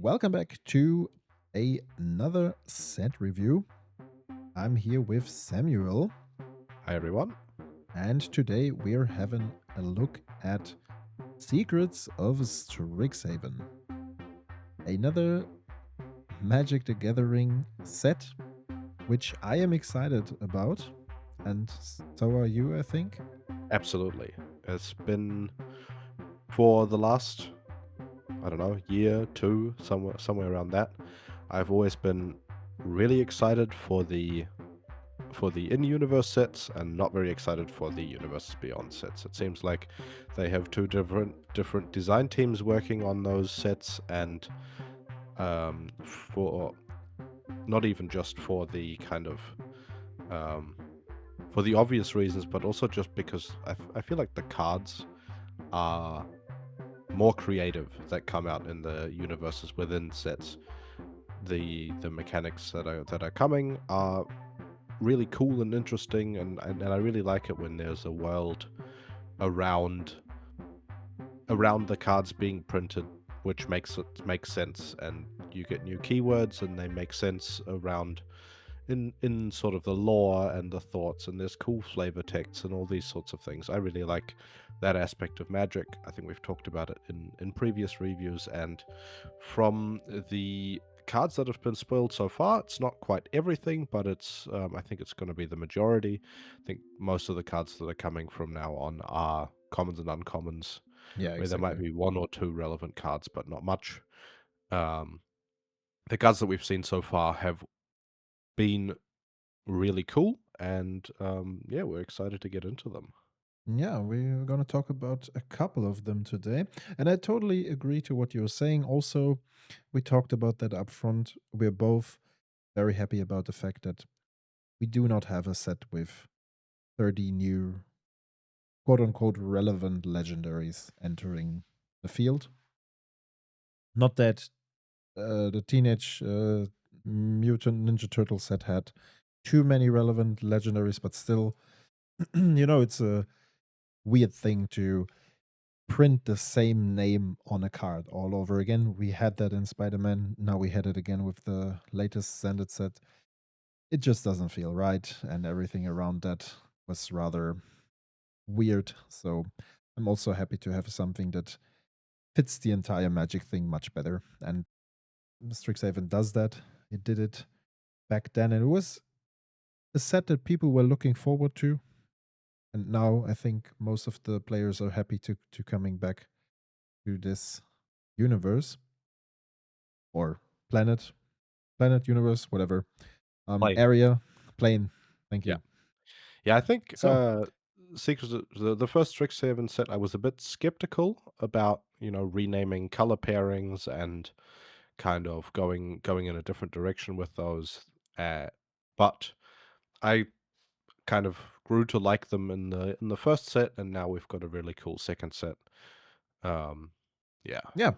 welcome back to another set review. I'm here with Samuel, Hi everyone. and today we're having a look at Secrets of Strixhaven, another Magic the Gathering set, which I am excited about, and so are you, I think. Absolutely. It's been for the last, I don't know, year, two, somewhere around that. I've always been really excited for the in-universe sets and not very excited for the Universes Beyond sets. It seems like they have two different design teams working on those sets, and for not even just for the kind of um, for the obvious reasons, but also just because I feel like the cards are more creative that come out in the universes within sets. The mechanics that are coming are really cool and interesting, and I really like it when there's a world around the cards being printed, which makes it make sense, and you get new keywords and they make sense around in sort of the lore and the thoughts, and there's cool flavor texts and all these sorts of things. I really like that aspect of Magic. I think we've talked about it in previous reviews, and from the cards that have been spoiled so far, it's not quite everything, but it's I think it's going to be the majority. I think most of the cards that are coming from now on are commons and uncommons, Yeah, where there might exactly. be one or two relevant cards, but not much. Um, the cards that we've seen so far have been really cool, and yeah, we're excited to get into them. Yeah, we're going to talk about a couple of them today. And I totally agree to what you're saying. Also, we talked about that up front. We're both very happy about the fact that we do not have a set with 30 new quote unquote relevant legendaries entering the field. Not that the Teenage Mutant Ninja Turtle set had too many relevant legendaries, but still, it's a weird thing to print the same name on a card all over again. We had that in Spider-Man. Now we had it again with the latest Sanded set. It just doesn't feel right, and everything around that was rather weird. So I'm also happy to have something that fits the entire Magic thing much better. And Strixhaven does that. It did it back then, and it was a set that people were looking forward to. And now I think most of the players are happy to coming back to this universe or planet, universe, whatever. Plane. Area, plane. Thank Yeah. you. Yeah, I think So, Secrets of the first Strixhaven set, I was a bit skeptical about, renaming color pairings and kind of going in a different direction with those. But I kind of grew to like them in the first set, and now we've got a really cool second set. Um, yeah. yeah,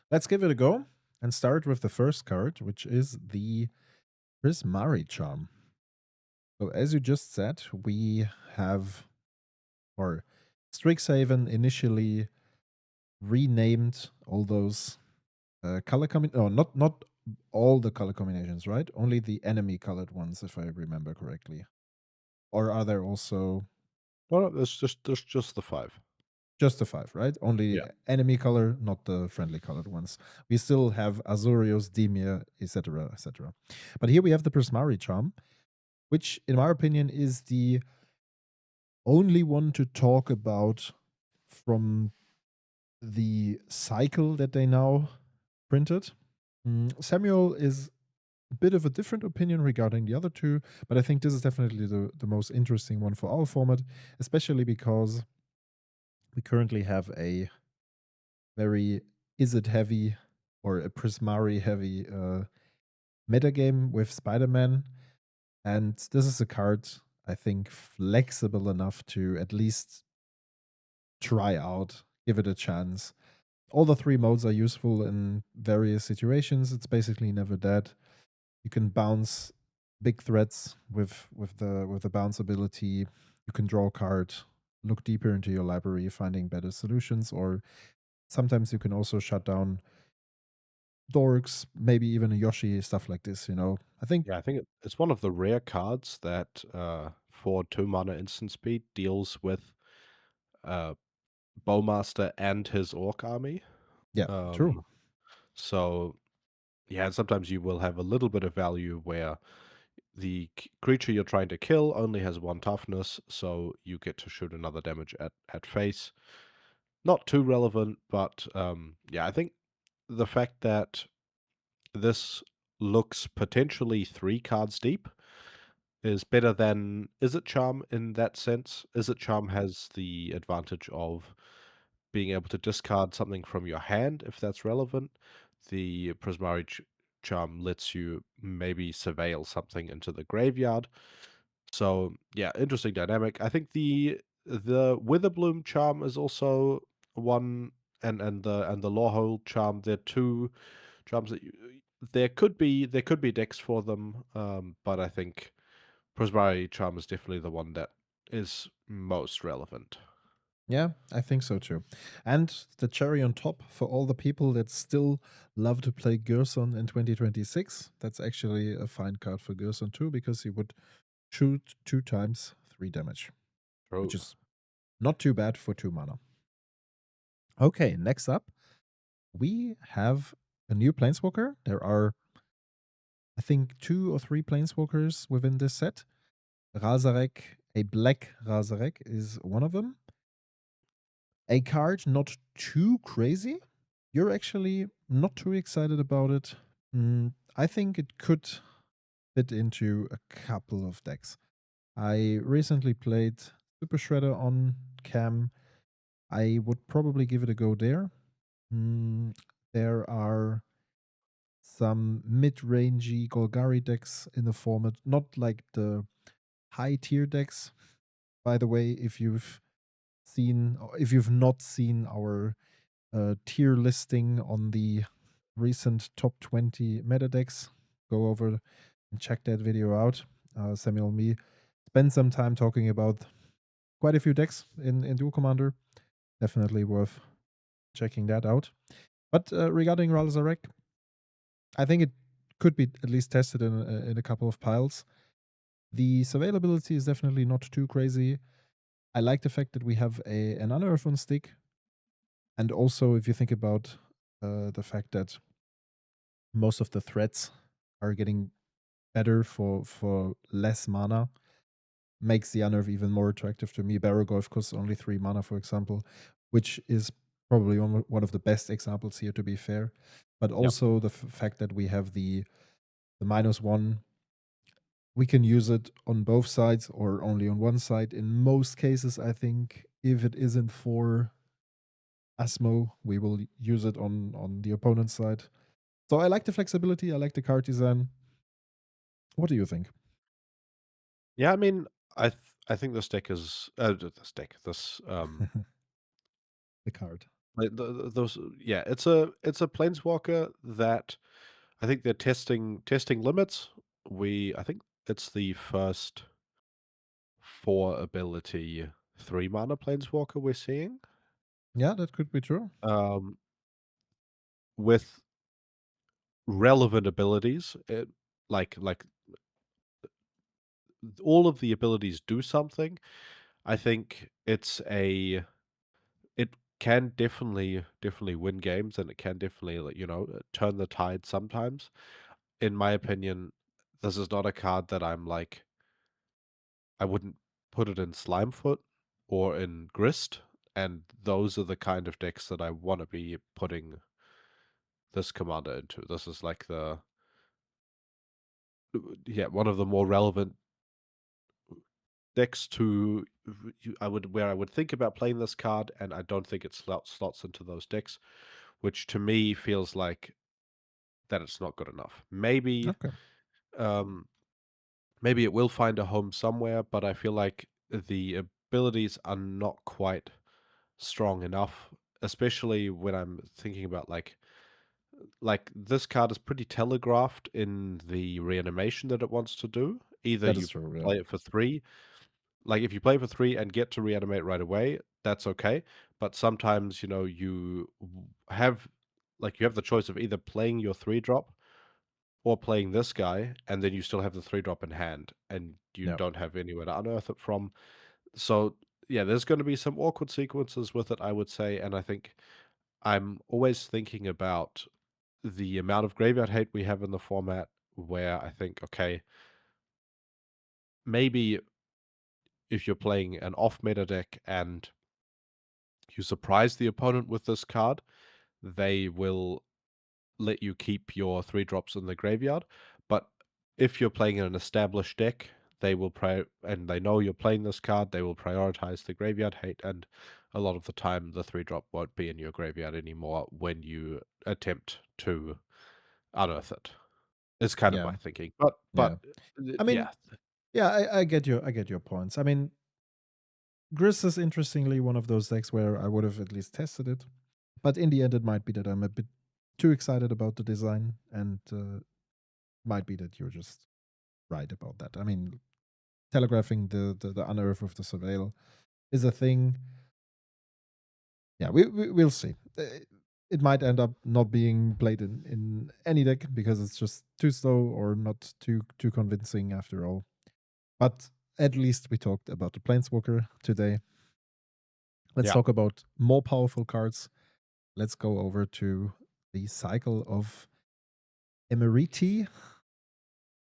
let's give it a go and start with the first card, which is the Prismari Charm. So, as you just said, we have, or Strixhaven initially renamed all those color combinations. No, not all the color combinations, right? Only the enemy colored ones, if I remember correctly. Or are there also Well, there's just the five. just the five, right? Only Yeah. enemy color, not the friendly colored ones. We still have Azurios, Demir, etc., etc. But here we have the Prismari Charm, which, in my opinion, is the only one to talk about from the cycle that they now printed. Samuel is a bit of a different opinion regarding the other two, but I think this is definitely the most interesting one for our format, especially because we currently have a very Izzet heavy or a Prismari heavy metagame with Spider-Man. And this is a card, I think, flexible enough to at least try out, give it a chance. All the three modes are useful in various situations. It's basically never dead. You can bounce big threats with the bounce ability. You can draw a card, look deeper into your library, finding better solutions, or sometimes you can also shut down dorks, maybe even a Yoshi, stuff like this, you know. I think, Yeah, I think it's one of the rare cards that, for 2 mana instant speed deals with, uh, Bowmaster and his Orc army. yeah, true. Um, so, yeah, sometimes you will have a little bit of value where the creature you're trying to kill only has 1 toughness, so you get to shoot another damage at face. Not too relevant, but, yeah, I think the fact that this looks potentially 3 cards deep is better than Izzet Charm in that sense. Izzet Charm has the advantage of being able to discard something from your hand if that's relevant. The Prismari Charm lets you maybe surveil something into the graveyard. So yeah, interesting dynamic. I think the Witherbloom Charm is also one, and the Lawhold Charm. They're two charms that there could be decks for them, but I think Prismari Charm is definitely the one that is most relevant. Yeah, I think so too. And the cherry on top for all the people that still love to play Gerson in 2026, that's actually a fine card for Gerson too, because he would shoot 2 times 3 damage, which True. is not too bad for 2 mana. Okay, next up, we have a new Planeswalker. There are, I think, 2 or 3 Planeswalkers within this set. Razarek, a black Razarek, is one of them. A card not too crazy. You're actually not too excited about it. I think it could fit into a couple of decks. I recently played Super Shredder on Cam. I would probably give it a go there. Mm, there are some mid-rangey Golgari decks in the format, not like the high tier decks. By the way, if you've not seen our tier listing on the recent top 20 meta decks, go over and check that video out. Samuel and me spend some time talking about quite a few decks in Duel Commander. Definitely worth checking that out. But regarding Ralzarek, I think it could be at least tested in a couple of piles. The surveyability is definitely not too crazy. I like the fact that we have an unearth on stick. And also, if you think about the fact that most of the threats are getting better for less mana, makes the unearth even more attractive to me. Barrowgolf costs only 3 mana, for example, which is probably one of the best examples here, to be fair. But Yep. also the fact that we have the -1, we can use it on both sides or only on one side. In most cases, I think if it isn't for Asmo, we will use it on the opponent's side. So I like the flexibility. I like the card design. What do you think? Yeah, I mean, I think this deck is The card. like those yeah, it's a planeswalker that I think they're testing limits. I think it's the first 4 ability 3 mana planeswalker we're seeing. Yeah, that could be true. Um, with relevant abilities, like all of the abilities do something. I think it can definitely win games, and it can definitely, like, turn the tide sometimes. In my opinion, this is not a card that I wouldn't put it in Slimefoot or in Grist, and those are the kind of decks that I wanna be putting this commander into. This is like yeah, one of the more relevant decks to where I would think about playing this card, and I don't think it slots into those decks, which to me feels like that it's not good enough. Okay, Um, maybe it will find a home somewhere, but I feel like the abilities are not quite strong enough, especially when I'm thinking about like this card is pretty telegraphed in the reanimation that it wants to do. Either that is you true. Yeah, play it for 3, like, if you play for 3 and get to reanimate right away, that's okay, but sometimes, you have like you have the choice of either playing your 3-drop or playing this guy, and then you still have the 3-drop in hand, and you Yeah. don't have anywhere to unearth it from. So, yeah, there's gonna be some awkward sequences with it, I would say, and I think I'm always thinking about the amount of graveyard hate we have in the format, where I think, okay, maybe if you're playing an off-meta deck and you surprise the opponent with this card, they will let you keep your 3-drops in the graveyard. But if you're playing in an established deck, they will and they know you're playing this card, they will prioritize the graveyard hate, and a lot of the time the 3-drop won't be in your graveyard anymore when you attempt to unearth it. Is kind of Yeah. my thinking. Yeah. I mean, Yeah. yeah, I get your points. I mean, Gris is interestingly one of those decks where I would have at least tested it. But in the end, it might be that I'm a bit too excited about the design, and might be that you're just right about that. I mean, telegraphing the unearth of the surveil is a thing. Yeah, we'll see. It might end up not being played in any deck because it's just too slow or not too convincing after all. But at least we talked about the Planeswalker today. Let's Yeah. talk about more powerful cards. Let's go over to the cycle of Emeriti.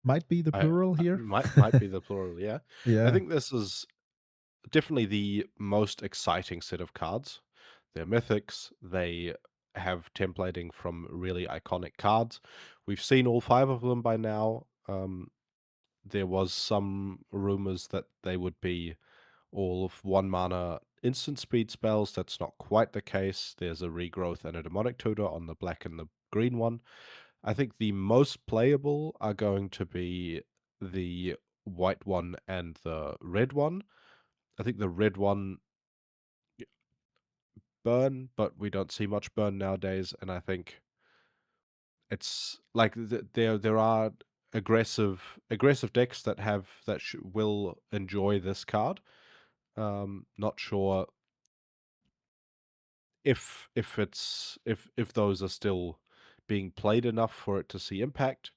Might be the plural I here. might be the plural, yeah. I Yeah. think this is definitely the most exciting set of cards. They're mythics, they have templating from really iconic cards. We've seen all 5 of them by now. There was some rumors that they would be all of 1 mana instant speed spells. That's not quite the case. There's a regrowth and a demonic tutor on the black and the green one. I think the most playable are going to be the white one and the red one. I think the red one burn, but we don't see much burn nowadays, and I think it's like there are aggressive decks that will enjoy this card. Not sure if those are still being played enough for it to see impact.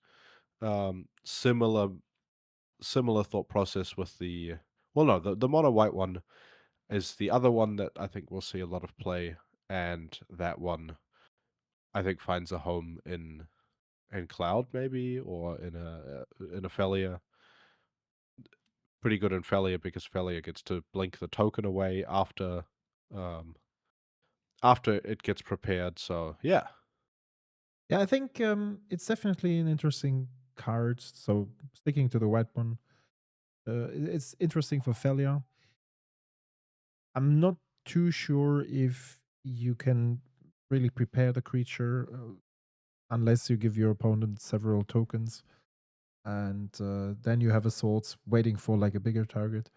Similar thought process with the mono white one is the other one that I think will see a lot of play, and that one I think finds a home in Cloud maybe, or in Ophelia. Pretty good in Felia because Felia gets to blink the token away um after it gets prepared. So yeah. Yeah, I think it's definitely an interesting card. So sticking to the white one, it's interesting for failure. I'm not too sure if you can really prepare the creature unless you give your opponent several tokens, and then you have a swords waiting for like a bigger target.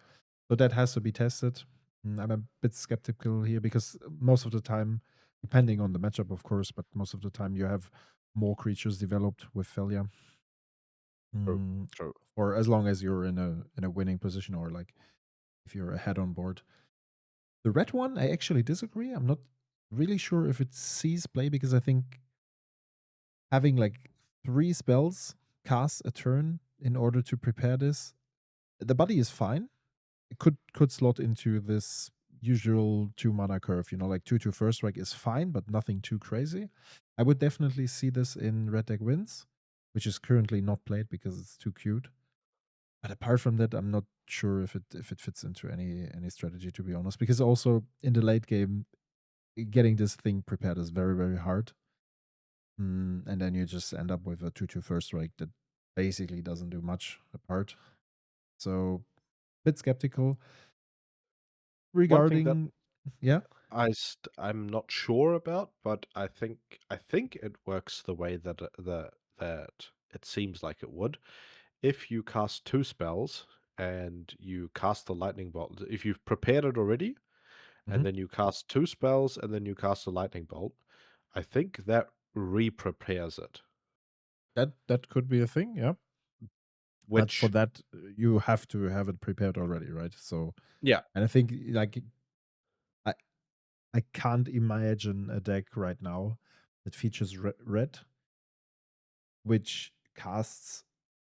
So that has to be tested. I'm a bit skeptical here because most of the time, depending on the matchup, of course, but most of the time you have more creatures developed with failure. True. Mm, True. or as long as you're in a winning position, or like if you're ahead on board. The red one, I actually disagree. I'm not really sure if it sees play because I think having like 3 spells cast a turn in order to prepare this, the body is fine. It could slot into this usual 2 mana curve. Like 2/2 first strike is fine, but nothing too crazy. I would definitely see this in Red Deck Wins, which is currently not played because it's too cute. But apart from that, I'm not sure if it fits into any strategy, to be honest. Because also in the late game, getting this thing prepared is very, very hard. And then you just end up with a 2/2 first strike that basically doesn't do much apart. So bit skeptical One thing that regarding. Yeah. I'm not sure about, but I think it works the way that it seems like it would. If you cast 2 spells and you cast the lightning bolt, if you've prepared it already, Mhm. and then you cast 2 spells and then you cast a lightning bolt, I think that re-prepares it. That could be a thing, yeah. But for Which that, you have to have it prepared already, right? So, yeah, and I think like I I can't imagine a deck right now that features red, which casts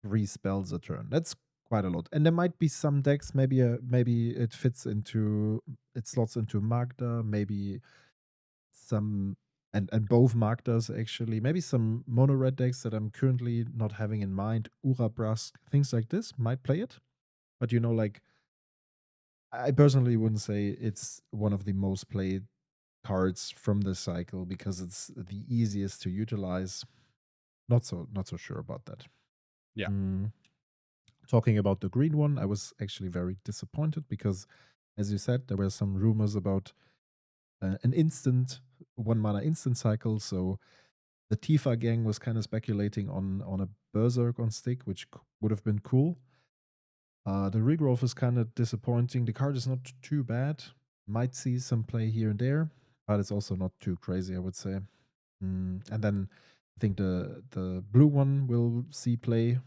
3 spells a turn. That's quite a lot. And there might be some decks, maybe it slots into Magda, maybe some and both Magdas actually, maybe some mono red decks that I'm currently not having in mind, Urabrask, things like this might play it. But like I personally wouldn't say it's one of the most played cards from this cycle because it's the easiest to utilize. Not so sure about that. Yeah. Mm. Talking about the green one, I was actually very disappointed because, as you said, there were some rumors about an instant 1 mana instant cycle. So the Tifa gang was kind of speculating on a Berserk on stick, which would have been cool. The regrowth is kind of disappointing. The card is not too bad. Might see some play here and there, but it's also not too crazy, I would say. And then I think the blue one will see play.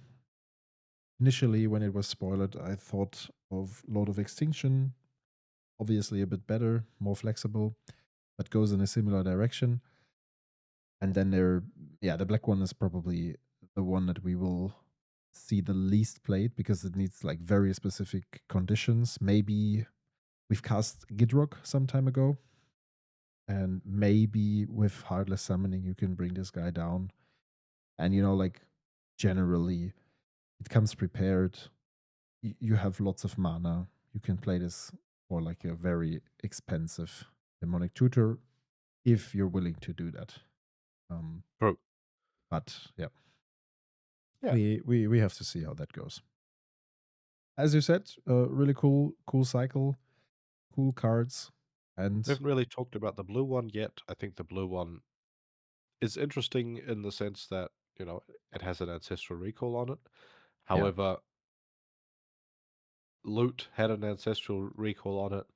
Initially, when it was spoiled, I thought of Lord of Extinction, obviously a bit better, more flexible, but goes in a similar direction. And then the black one is probably the one that we will see the least played because it needs like very specific conditions. Maybe we've cast Gidrock some time ago, and maybe with Heartless Summoning, you can bring this guy down. And like generally, it comes prepared. You have lots of mana. You can play this for like a very expensive demonic tutor if you're willing to do that. Um, True. but yeah, Yeah. we have to see how that goes. As you said, really cool cycle, cool cards, We and haven't really talked about the blue one yet. I think the blue one is interesting in the sense that, it has an ancestral recall on it. yeah. However, Loot had an ancestral recall on it.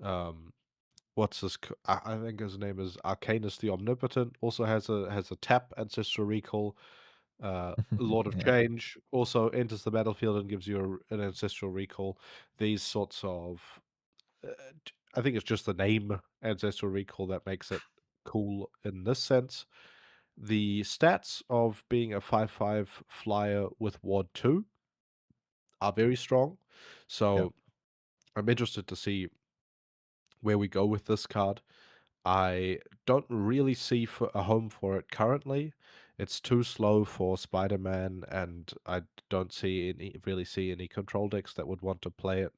Um, what's this? I think his name is Arcanus the Omnipotent. Also has a tap ancestral recall. Lord of Yeah. Change also enters the battlefield and gives you an ancestral recall. These sorts of, uh, I think it's just the name ancestral recall that makes it cool in this sense. The stats of being a 5/5 flyer with Ward 2 are very strong. Yeah. So I'm interested to see where we go with this card. I don't really see for a home for it currently. It's too slow for Spider-Man, and I don't really see any control decks that would want to play it.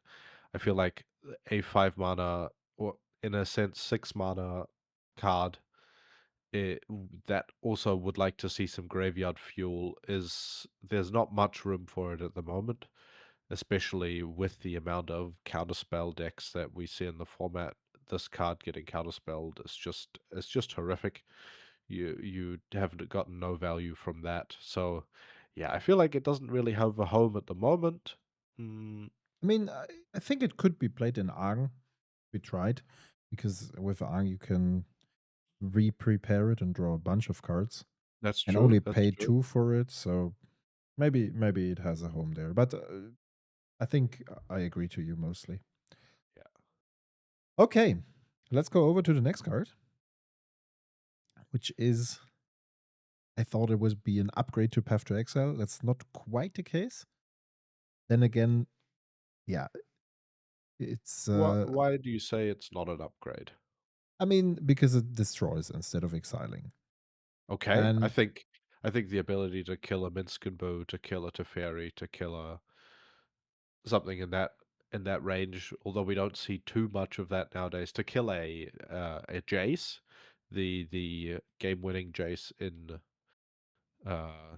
I feel like a 5 mana, or in a sense 6 mana card that also would like to see some graveyard fuel is there's not much room for it at the moment, especially with the amount of counterspell decks that we see in the format. This card getting counterspelled is just horrific. You haven't gotten no value from that. So yeah, I feel like it doesn't really have a home at the moment. Mm, I mean, I think it could be played in Arng. We tried because with Arng you can re-prepare it and draw a bunch of cards that's and true. only That's pay true. 2 for it. So maybe it has a home there. But I think I agree to you mostly. Yeah. Okay, let's go over to the next card, which is I thought it would be an upgrade to Path to Exile. That's not quite the case. Then again, yeah, it's Why do you say it's not an upgrade? I mean because it destroys instead of exiling. Okay, I And think I think the ability to kill a Minskenbo, to kill a Teferi, to kill a something in that range, although we don't see too much of that nowadays, to kill a Jace, the game-winning Jace uh,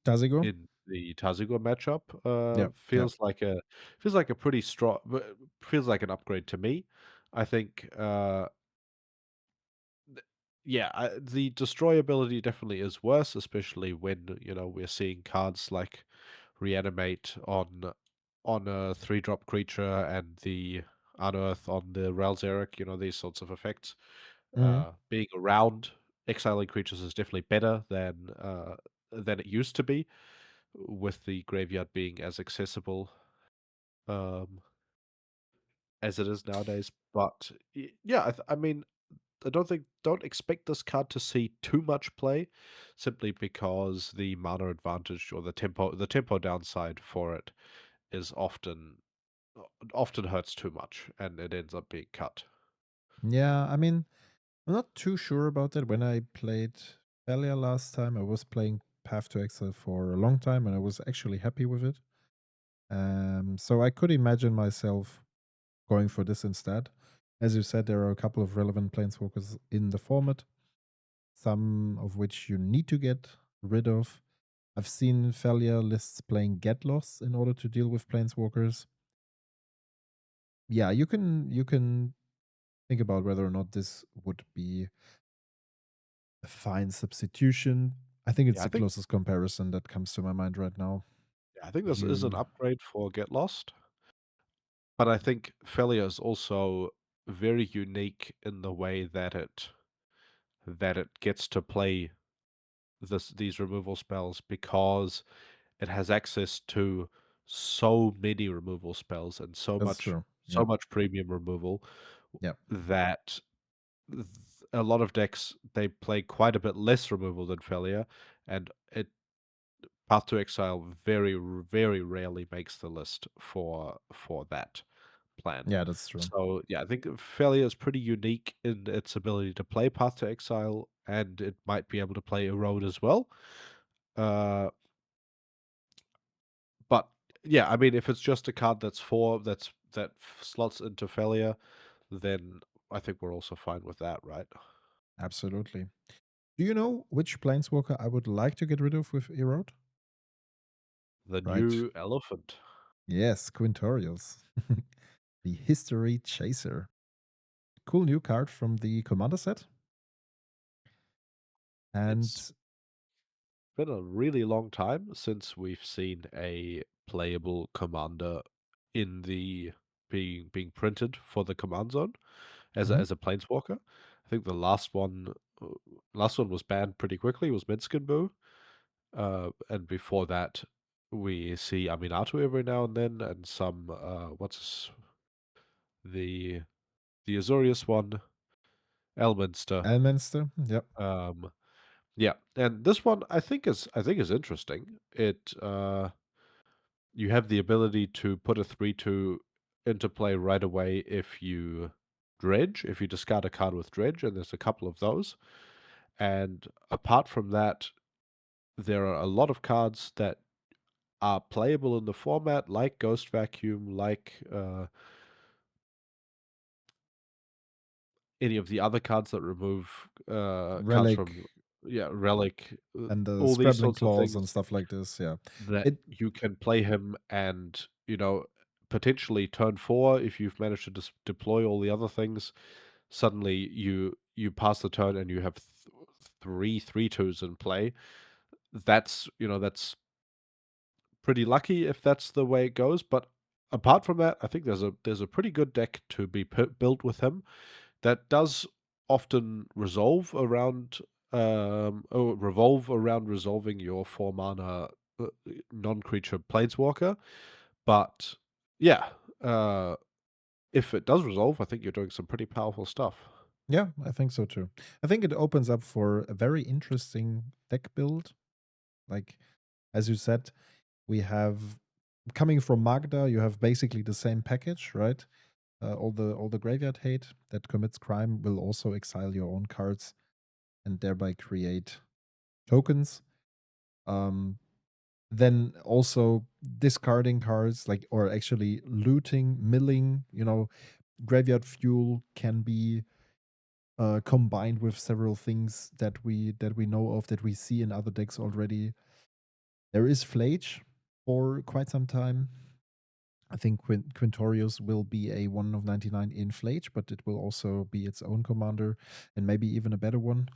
Tazigo? in the Tazigor matchup, Yeah, yeah. feels like a pretty strong feels like an upgrade to me. I think, Th yeah, the destroy ability definitely is worse, especially when, we're seeing cards like Reanimate on a 3-drop creature and the Unearth on the Zarek, these sorts of effects. Mhm. Being around exiling creatures is definitely better than it used to be, with the graveyard being as accessible, um, as it is nowadays. But, yeah, I mean don't expect this card to see too much play, simply because the mana advantage or the tempo downside for it is often hurts too much, and it ends up being cut. Yeah, I mean, I'm not too sure about that. When I played Thalia last time, I was playing Path to Exile for a long time, and I was actually happy with it. So I could imagine myself going for this instead. As you said, there are a couple of relevant planeswalkers in the format, some of which you need to get rid of. I've seen Thalia lists playing Get Loss in order to deal with planeswalkers. Yeah, you can think about whether or not this would be a fine substitution. I think it's Yeah, I the think closest comparison that comes to my mind right now. yeah, I think this is an You upgrade for Get Lost, but I think Felia is also very unique in the way that it gets to play these removal spells because it has access to so many removal spells and so That's much true. so Yeah. much premium removal Yeah. that th a lot of decks, they play quite a bit less removal than Felia, and Path to Exile very rarely makes the list for that plan. Yeah, that's true. So, yeah, I think Felia is pretty unique in its ability to play Path to Exile, and it might be able to play Erode as well. Uh, but yeah, I mean, if it's just a card that slots into Felia, then I think we're also fine with that, right? Absolutely. Do you know which planeswalker I would like to get rid of with Erode? The Right. new elephant. Yes, Quintorius. The History Chaser. Cool new card from the Commander set. It's And been a really long time since we've seen a playable commander in the being printed for the command zone mhm. as a planeswalker. I think the uh, last one was banned pretty quickly. Was Minskin Boo, and before that we see Aminato every now and then, and some the the Azorius one, Elminster. Elminster. Yep. Um, yeah, and this one I think is interesting. You have the ability to put a 3/2 into play right away if you if you discard a card with dredge, and there's a couple of those. And apart from that, there are a lot of cards that are playable in the format, like Ghost Vacuum, like any of the other cards that remove cards Relic from Relic, and the all these Scrabbling sorts of Claws things. and stuff like this. Yeah. That It you can play him and, potentially turn 4 if you've managed to deploy all the other things, suddenly you pass the turn and you have 3/2s in play. That's pretty lucky if that's the way it goes, but apart from that, I think there's a pretty good deck to be built with him that does often revolve around resolving your 4 mana, non-creature planeswalker. But yeah, uh, if it does resolve, I think you're doing some pretty powerful stuff. Yeah, I think so too. I think it opens up for a very interesting deck build. Like as you said, we have coming from Magda, you have basically the same package, right? All the graveyard hate that commits crime will also exile your own cards and thereby create tokens. Um, then also discarding cards, like or actually looting, milling. Graveyard fuel can be combined with several things that we know of that we see in other decks already. There is Flage for quite some time. I think Quintorius will be a 1 of 99 in Flage, but it will also be its own commander and maybe even a better one.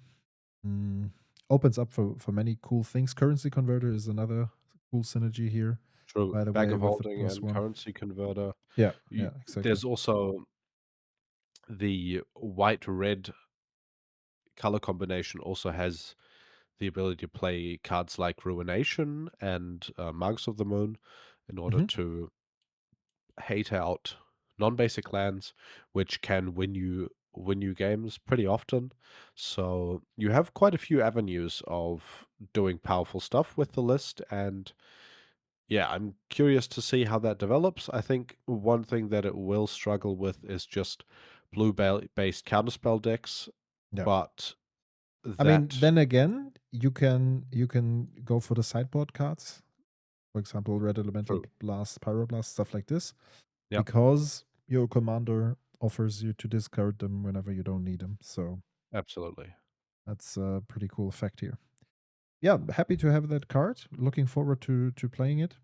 Mm, Opens up for many cool things. Currency Converter is another cool synergy here, True. by the Bag way, of with the Holding plus and one. Currency Converter. Yeah, You yeah, exactly. There's also the white-red color combination also has the ability to play cards like Ruination and, Marks of the Moon in order hmm to hate out non-basic lands, which can win you win you games pretty often. So you have quite a few avenues of doing powerful stuff with the list, and yeah, I'm curious to see how that develops. I think one thing that it will struggle with is just blue based counterspell decks, Yeah. but I mean, that then again, you can go for the sideboard cards. For example, Red Elemental true. Blast, Pyroblast, stuff like this, Yep, because your commander offers you to discard them whenever you don't need them. So absolutely. that's a pretty cool effect here. Yeah, happy to have that card. Looking forward to playing it.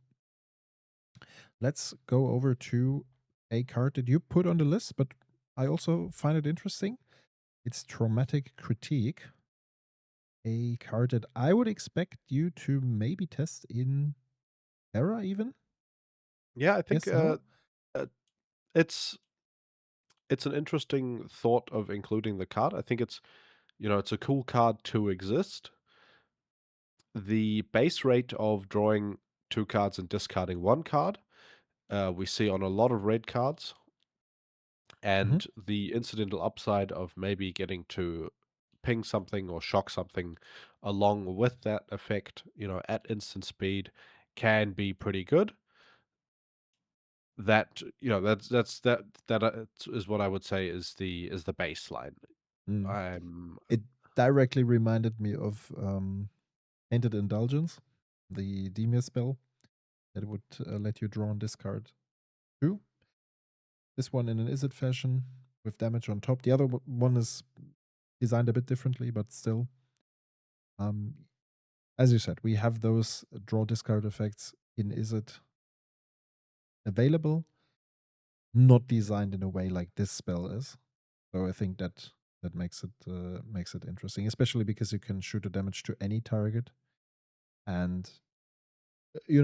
Let's go over to a card that you put on the list, but I also find it interesting. It's Traumatic Critique, a card that I would expect you to maybe test in Era even. Yeah, I think Yes, no? uh, it's it's an interesting thought of including the card. I think it's a cool card to exist. The base rate of drawing two cards and discarding one card, we see on a lot of red cards, Hmm. and the incidental upside of maybe getting to ping something or shock something along with that effect, at instant speed can be pretty good. That is what I would say is the baseline. Mm. I'm It directly reminded me of Tainted Indulgence, the Demir spell that would let you draw and discard two. This one in an Izzet fashion with damage on top. The other one is designed a bit differently, but still. Um, as you said, we have those draw discard effects in Izzet available, not designed in a way like this spell is. So I think that makes it interesting, especially because you can shoot a damage to any target. And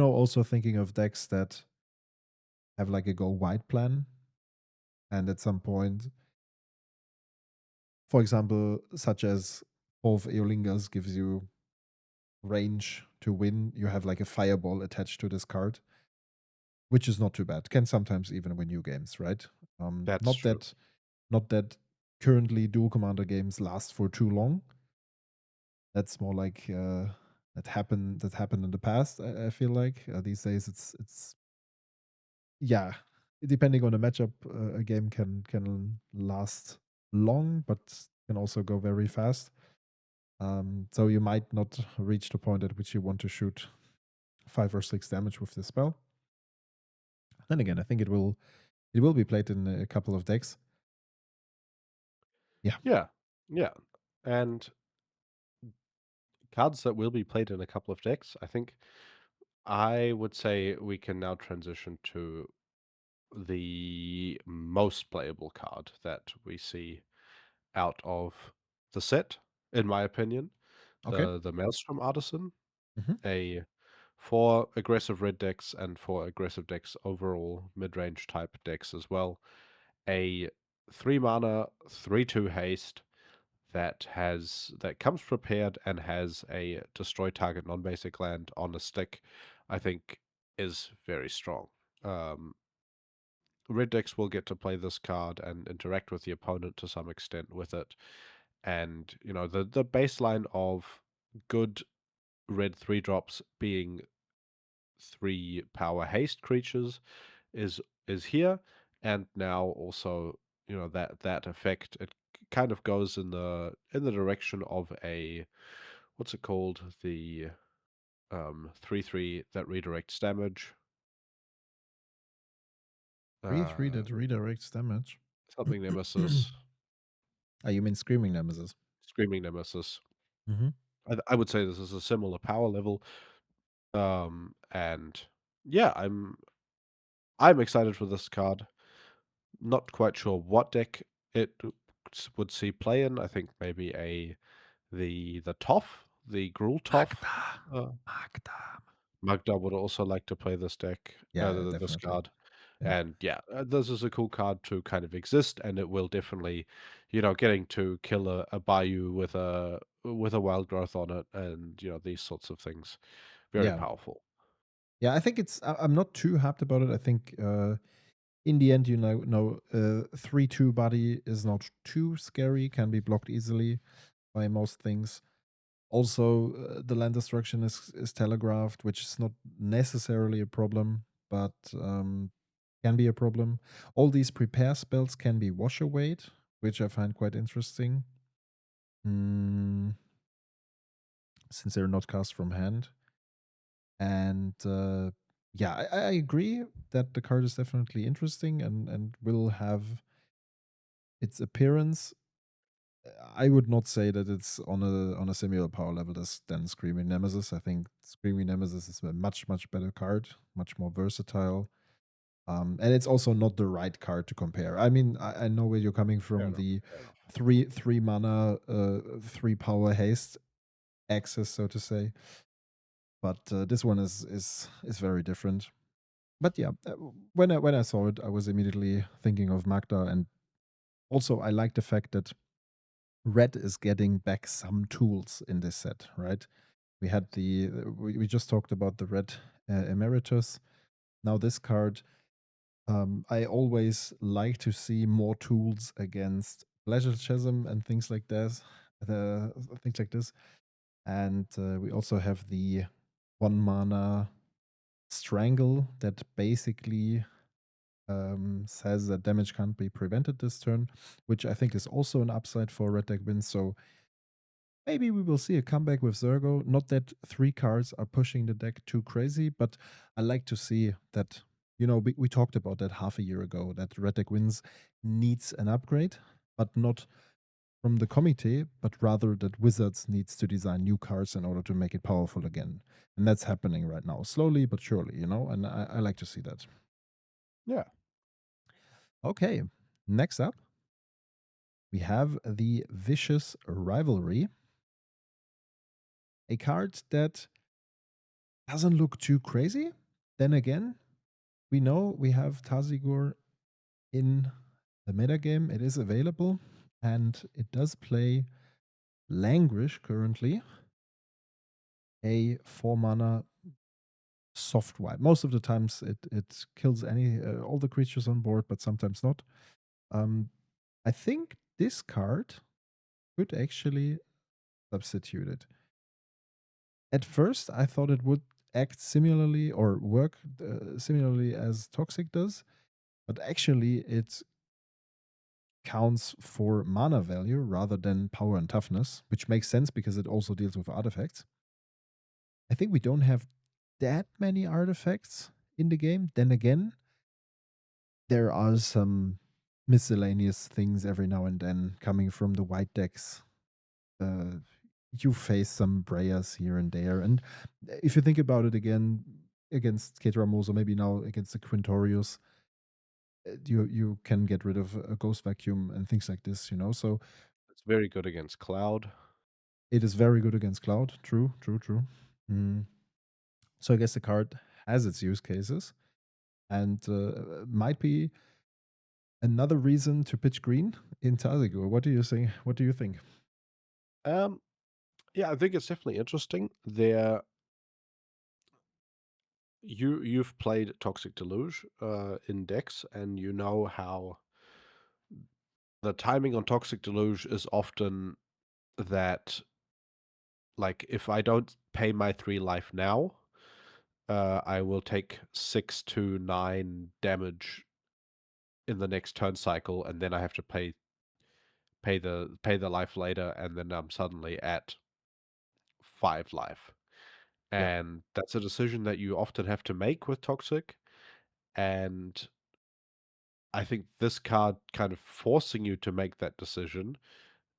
also thinking of decks that have like a go wide plan, and at some point, for example, such as both Eolingas gives you range to win. You have like a fireball attached to this card, which is not too bad. Can sometimes even win you games, right? That's Not true. that not that currently dual commander games last for too long. That's more like that happened in the past. I feel like these days it's yeah, depending on the matchup, a game can last long, but can also go very fast. So you might not reach the point at which you want to shoot 5 or 6 damage with this spell. Then again, I think it will be played in a couple of decks. Yeah. Yeah, yeah, and cards that will be played in a couple of decks. I think I would say we can now transition to the most playable card that we see out of the set, in my opinion, Okay. the Maelstrom Artisan, Hmm. a for aggressive red decks and for aggressive decks overall, mid-range type decks as well. A 3 mana, 3/2 haste that comes prepared and has a destroy target non-basic land on a stick, I think is very strong. Um, Red decks will get to play this card and interact with the opponent to some extent with it. And the baseline of good red 3 drops being 3 power haste creatures is here, and now also that effect it kind of goes in the direction of a what's it called, the 3/3 that redirects damage, 3/3 uh that redirects damage. something nemesis, Oh, you mean Screaming Nemesis? screaming nemesis. Hmm. I would say this is a similar power level, and yeah, I'm excited for this card. Not quite sure what deck it would see play in. I think maybe the Toff, the Gruul Toff. Magda. Uh, Magda. Magda would also like to play this deck, Yeah, this definitely. card. Yeah. And yeah, this is a cool card to kind of exist, and it will definitely, getting to kill a Bayou with a wild growth on it, and these sorts of things, very Yeah. powerful. Yeah, I think I'm not too hyped about it. I think in the end, 3/2 body is not too scary, can be blocked easily by most things. Also, the land destruction is telegraphed, which is not necessarily a problem, but can be a problem. All these prepare spells can be wash awayed, which I find quite interesting. Mm, since they're not cast from hand. And yeah, I agree that the card is definitely interesting and will have its appearance. I would not say that it's on a similar power level as than Screaming Nemesis. I think Screaming Nemesis is a much better card, much more versatile. And it's also not the right card to compare. I mean, I know where you're coming Fair from. enough. The Fair enough. three mana, 3 power haste access, so to say. But this one is very different. But yeah, when I saw it, I was immediately thinking of Magda, and also I like the fact that Red is getting back some tools in this set, right? We had we just talked about the Red Emeritus. Now this card, I always like to see more tools against Pleasure Chasm and things like this. Things like this, and we also have the 1 mana Strangle that basically says that damage can't be prevented this turn, which I think is also an upside for red deck wins. So maybe we will see a comeback with Zergo. Not that 3 cards are pushing the deck too crazy, but I like to see that. We talked about that half a year ago, that red deck wins needs an upgrade, but not from the committee, but rather that Wizards needs to design new cards in order to make it powerful again. And that's happening right now, slowly but surely, and I like to see that. Yeah. Okay, next up, we have the Vicious Rivalry, a card that doesn't look too crazy. Then again, we know we have Tazigor in the metagame. It is available, and it does play Languish currently, a 4 mana soft wipe. Most of the times it kills all the creatures on board, but sometimes not. I think this card could actually substitute it. At first, I thought it would act similarly or work similarly as Toxic does, but actually it counts for mana value rather than power and toughness, which makes sense because it also deals with artifacts. I think we don't have that many artifacts in the game. Then again, there are some miscellaneous things every now and then coming from the white decks. Uh, you face some Brayas here and there. And if you think about it again, against Kate Ramos, or maybe now against the Quintorius, you can get rid of a Ghost Vacuum and things like this. So It's very good against Cloud. it is very good against Cloud. True, true, true. Mm. So I guess the card has its use cases and might be another reason to pitch green in Tazigur. What do you think? What do you think? Um, yeah, I think it's definitely interesting. You've played Toxic Deluge in decks, and you know how the timing on Toxic Deluge is often that, like, if I don't pay my 3 life now, I will take 6 to 9 damage in the next turn cycle, and then I have to pay the life later, and then I'm suddenly at 5 life. Yeah. And that's a decision that you often have to make with Toxic, and I think this card kind of forcing you to make that decision,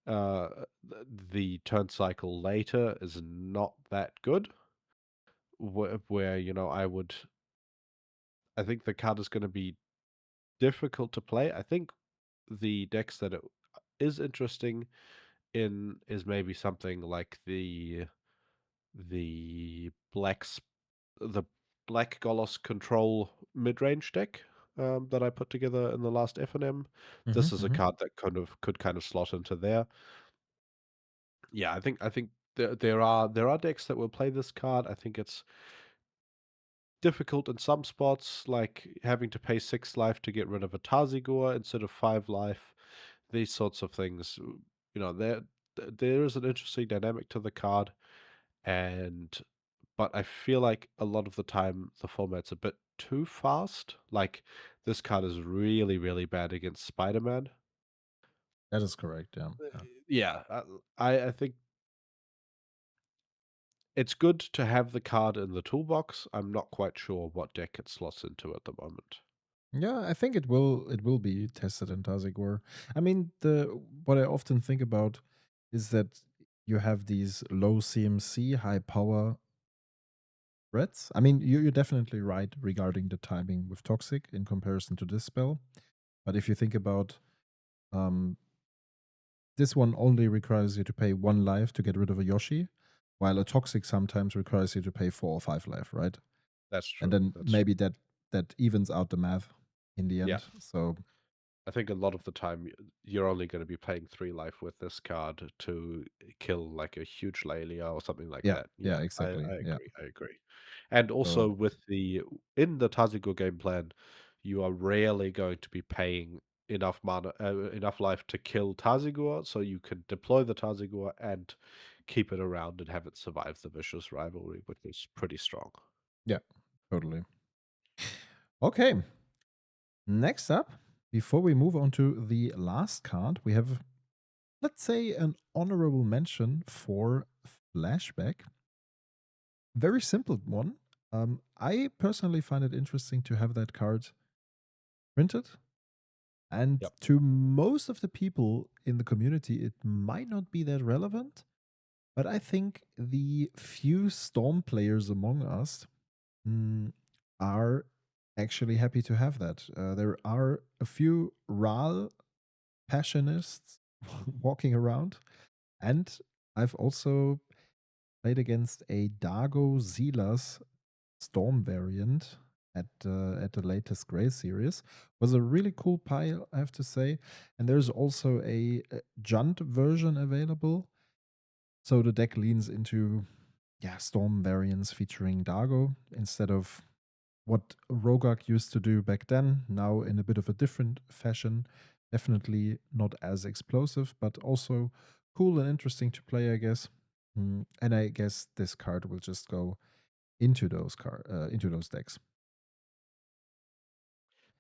the turn cycle later is not that good. Where, I think the card is gonna be difficult to play. I think the decks that it is interesting in is maybe something like the the Black Golos Control mid-range deck that I put together in the last FNM. Mm-hmm, This is a mm-hmm. card that could kind of slot into there. Yeah, I think there are decks that will play this card. I think it's difficult in some spots, like having to pay 6 life to get rid of a Tazigor instead of 5 life. These sorts of things, there is an interesting dynamic to the card, and but I feel like a lot of the time the format's a bit too fast. Like this card is really, really bad against Spider-Man. That is correct. Yeah. Uh, Yeah. Yeah, I think it's good to have the card in the toolbox. I'm not quite sure what deck it slots into at the moment. Yeah, I think it will be tested in Tazigor. I mean, the what I often think about is that you have these low CMC, high power threats. I mean, you're definitely right regarding the timing with Toxic in comparison to this spell. But if you think about um, this one only requires you to pay 1 life to get rid of a Yoshi, while a Toxic sometimes requires you to pay 4 or 5 life, right? That's And true. then That's maybe that evens out the math in the Yeah. end. So I think a lot of the time you're only going to be paying 3 life with this card to kill like a huge Laelia or something like yeah, that. yeah, Yeah, I exactly. Yeah. agree. I agree. And So also with the in the Tazigor game plan, you are rarely going to be paying enough mana, enough life to kill Tazigor, so you can deploy the Tazigor and keep it around and have it survive the vicious rivalry, which is pretty strong. yeah, totally. Okay. Next up, before we move on to the last card, we have, let's say, an honorable mention for Flashback. Very simple one. I personally find it interesting to have that card printed. And Yep. to most of the people in the community, it might not be that relevant. But I think the few Storm players among us are actually happy to have that. There are a few RAL passionists walking around. And I've also played against a Dago Zilas Storm variant at the latest Grey series. Was a really cool pile, I have to say. And there's also a Junt version available. So the deck leans into Storm variants featuring Dago instead of what Rogak used to do back then, now in a bit of a different fashion. Definitely not as explosive, but also cool and interesting to play, I guess. And I guess this card will just go into into those decks.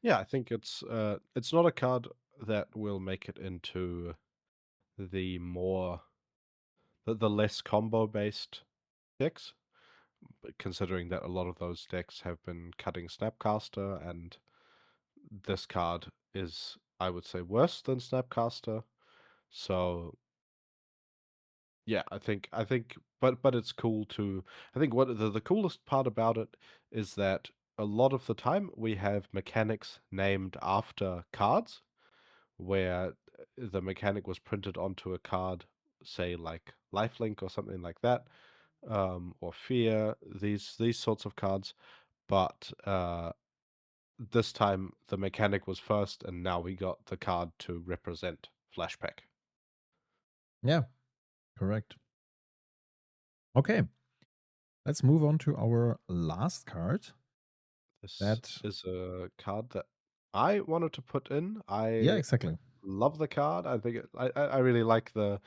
Yeah, I think it's not a card that will make it into the more the less combo based decks, but considering that a lot of those decks have been cutting Snapcaster, and this card is, I would say, worse than Snapcaster. So yeah, I think, but it's cool to. I think what the coolest part about it is that a lot of the time we have mechanics named after cards, where the mechanic was printed onto a card, say like Lifelink or something like that, or Fear, these sorts of cards. But this time the mechanic was first, and now we got the card to represent Flashback. Yeah, correct. Okay, let's move on to our last card. This That, is a card that I wanted to put in. yeah, I exactly. love the card. I think I really like the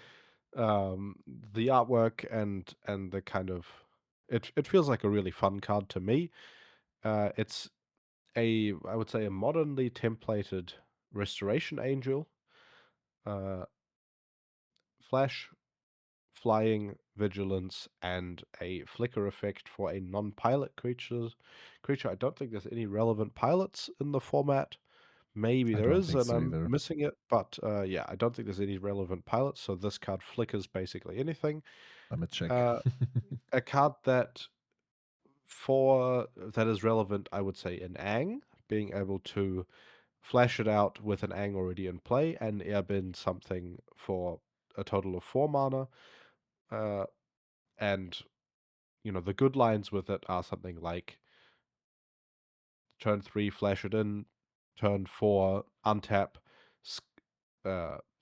artwork and the kind of it feels like a really fun card to me. It's I would say a modernly templated Restoration Angel, uh, Flash, Flying, Vigilance, and a Flicker effect for a non-pilot creature. I don't think there's any relevant pilots in the format. Maybe I there don't is, think and so I'm either. missing it. But yeah, I don't think there's any relevant pilots. So this card flickers basically anything. Let me check. Uh, a card that is relevant, I would say, in Ang, being able to flash it out with an Ang already in play and airbend something for a total of 4 mana. Uh, and the good lines with it are something like turn 3, flash it in, turn 4, untap,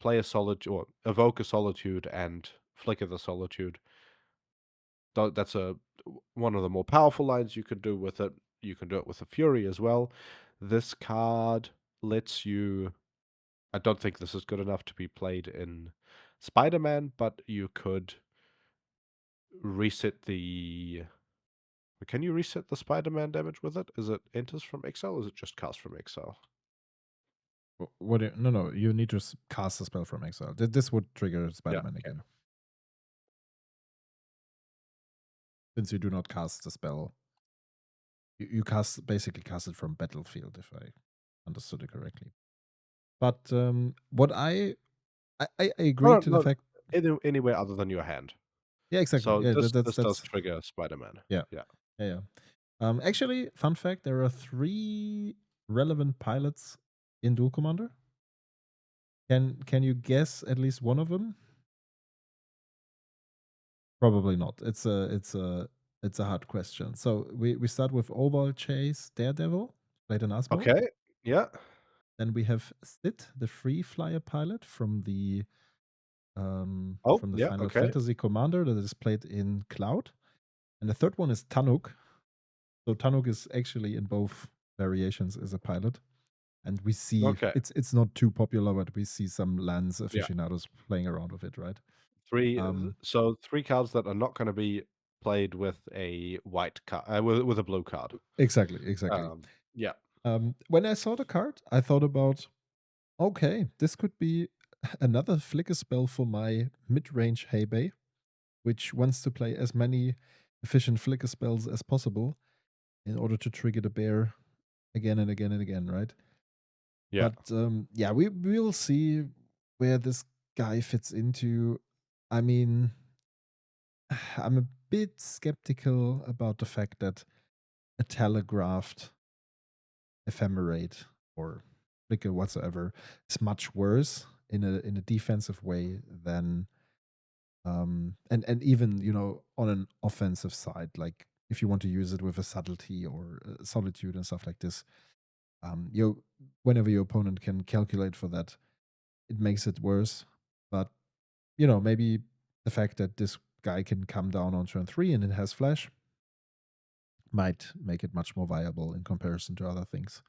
play a solitude or evoke a solitude and flicker the solitude. That's one of the more powerful lines you could do with it. you can do it with a Fury as well. This card lets you. I don't think this is good enough to be played in Spider-Man, but you could reset the. Can you reset the Spider-Man damage with it? Is it enters from exile or is it just cast from exile? What? No. You need to cast a spell from exile. This would trigger Yeah. Spider-Man Okay. again, since you do not cast the spell. You basically cast it from battlefield, if I understood it correctly. But what I agree No, to the no, fact. anywhere other than your hand. Yeah, exactly. So Yeah, this does trigger Spider-Man. yeah, Yeah. yeah. Actually, fun fact: there are 3 relevant pilots in Duel Commander. Can you guess at least one of them? Probably not. It's a hard question. So we start with Oval Chase Daredevil, played in Asmo. Okay. Yeah. Then we have Sid, the free flyer pilot Oh, from the yeah. Final Okay. Fantasy Commander that is played in Cloud. And the third one is Tanuk. So Tanuk is actually in both variations as a pilot. And we see Okay. it's not too popular, but we see some Lance Yeah. aficionados playing around with it, right? 3, Um, so 3 cards that are not gonna be played with a white card, with a blue card. exactly. Yeah. When I saw the card, I thought about, okay, this could be another flicker spell for my mid-range Heibei, which wants to play as many efficient flicker spells as possible in order to trigger the bear again and again and again, right? Yeah. But yeah, we'll see where this guy fits into. I mean, I'm a bit skeptical about the fact that a telegraphed ephemerate or flicker whatsoever is much worse in a defensive way than and even on an offensive side, like if you want to use it with a subtlety or solitude and stuff like this, you whenever your opponent can calculate for that, it makes it worse. But maybe the fact that this guy can come down on turn 3 and it has flash might make it much more viable in comparison to other things.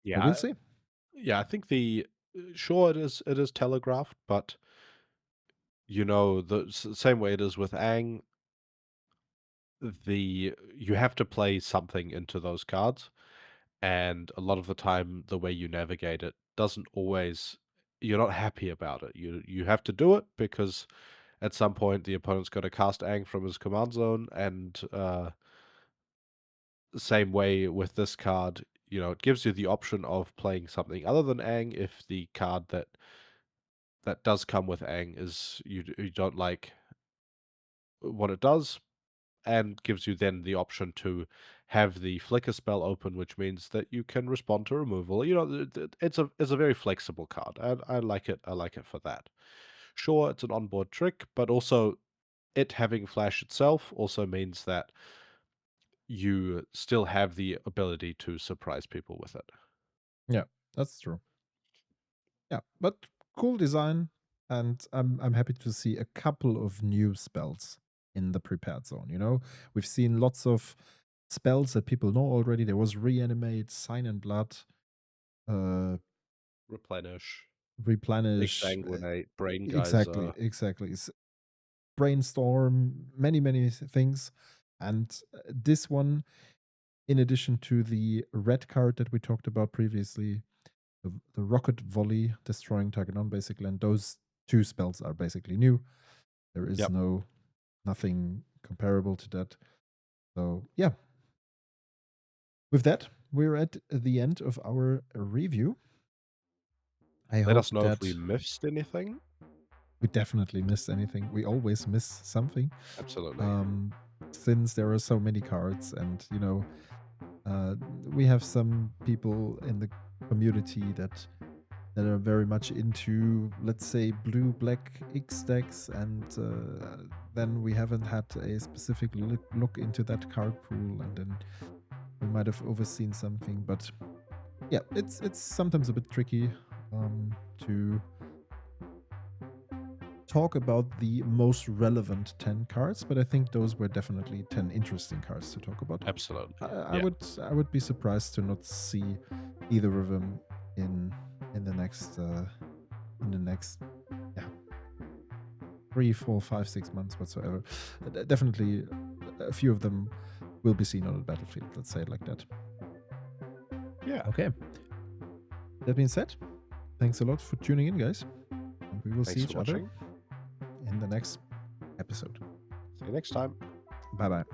But we'll Yeah. see. Yeah, I think sure, it is telegraphed, but, the same way it is with Aang, you have to play something into those cards, and a lot of the time, the way you navigate it doesn't always you're not happy about it. You have to do it because at some point, the opponent's gonna cast Aang from his command zone, and, same way with this card, it gives you the option of playing something other than Aang if the card that does come with Aang is you don't like what it does, and gives you then the option to have the flicker spell open, which means that you can respond to removal. It's a very flexible card, and I like it. I like it for that. Sure, it's an onboard trick, but also it having flash itself also means that you still have the ability to surprise people with it. Yeah, that's true. Yeah, but cool design, and I'm happy to see a couple of new spells in the prepared zone. We've seen lots of spells that people know already. There was reanimate, sign and blood, uh, Replenish, replenish. exsanguinate, brain Exactly, geyser. exactly. Brainstorm, many things, and this one, in addition to the red card that we talked about previously, the rocket volley destroying target non-basic land. Those 2 spells are basically new. There is Yep. nothing comparable to that. So yeah. With that, we're at the end of our review. I Let hope us know if we that missed anything. we definitely missed anything. We always miss something. Absolutely. Um, since there are so many cards, and we have some people in the community that are very much into, let's say, blue black X decks, and then we haven't had a specific look into that card pool, and then we might have overseen something. But yeah, it's sometimes a bit tricky to talk about the most relevant 10 cards, but I think those were definitely 10 interesting cards to talk about. Absolutely. I would be surprised to not see either of them in the next 3, 4, 5, 6 months whatsoever. Definitely a few of them will be seen on the battlefield, let's say it like that. Yeah. Okay. That being said, thanks a lot for tuning in, guys. And we will see each other in the next episode. See you next time. Bye-bye.